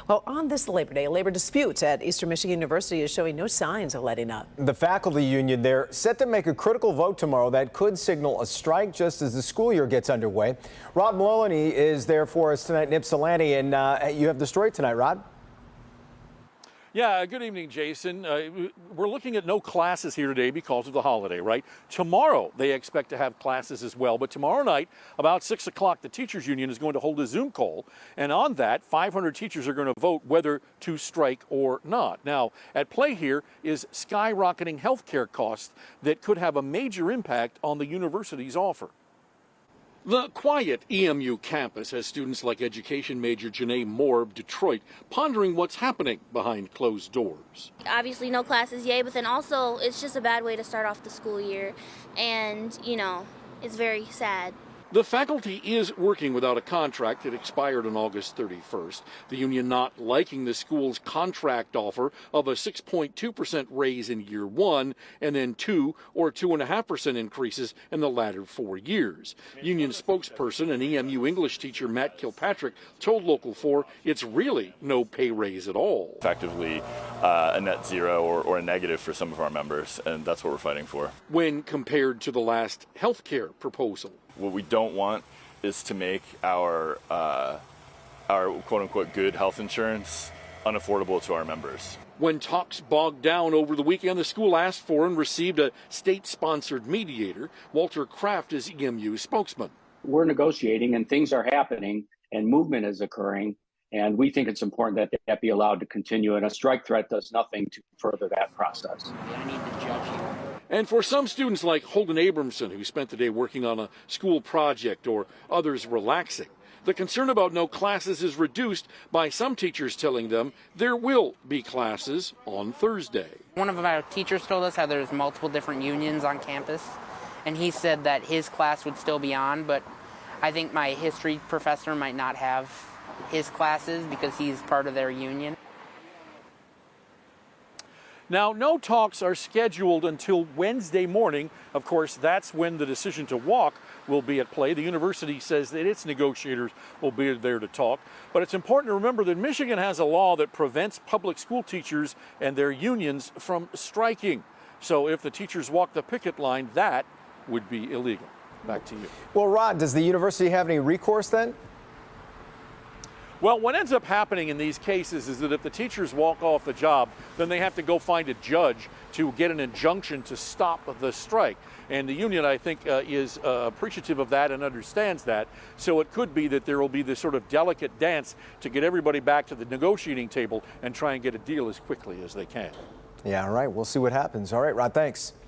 Well, on this Labor Day, a labor dispute at Eastern Michigan University is showing no signs of letting up. The faculty union there set to make a critical vote tomorrow that could signal a strike just as the school year gets underway. Rod Maloney is there for us tonight in Ypsilanti, and you have the story tonight, Rod. Yeah, good evening, Jason. We're looking at no classes here today because of the holiday, right? Tomorrow, they expect to have classes as well. But tomorrow night, about 6 o'clock, the teachers union is going to hold a Zoom call. And on that, 500 teachers are going to vote whether to strike or not. Now, at play here is skyrocketing healthcare costs that could have a major impact on the university's offer. The quiet EMU campus has students like education major Janae Moore of Detroit pondering what's happening behind closed doors. Obviously no classes, yay, but then also it's just a bad way to start off the school year, and it's very sad. The faculty is working without a contract that expired on August 31st. The union not liking the school's contract offer of a 6.2% raise in year one and then 2 or 2.5% increases in the latter 4 years. Union spokesperson and EMU English teacher Matt Kilpatrick told Local 4 it's really no pay raise at all. Effectively a net zero or a negative for some of our members, and that's what we're fighting for. When compared to the last health care proposal. What we don't want is to make our quote-unquote good health insurance unaffordable to our members. When talks bogged down over the weekend, the school asked for and received a state-sponsored mediator. Walter Kraft is EMU spokesman. We're negotiating and things are happening and movement is occurring, and we think it's important that that be allowed to continue, and a strike threat does nothing to further that process. I need the judge here. And for some students like Holden Abramson, who spent the day working on a school project, or others relaxing, the concern about no classes is reduced by some teachers telling them there will be classes on Thursday. One of our teachers told us how there's multiple different unions on campus, and he said that his class would still be on, but I think my history professor might not have his classes because he's part of their union. Now, no talks are scheduled until Wednesday morning. Of course, that's when the decision to walk will be at play. The university says that its negotiators will be there to talk. But it's important to remember that Michigan has a law that prevents public school teachers and their unions from striking. So if the teachers walk the picket line, that would be illegal. Back to you. Well, Rod, does the university have any recourse then? Well, what ends up happening in these cases is that if the teachers walk off the job, then they have to go find a judge to get an injunction to stop the strike. And the union, I think, is appreciative of that and understands that. So it could be that there will be this sort of delicate dance to get everybody back to the negotiating table and try and get a deal as quickly as they can. Yeah, all right. We'll see what happens. All right, Rod, thanks.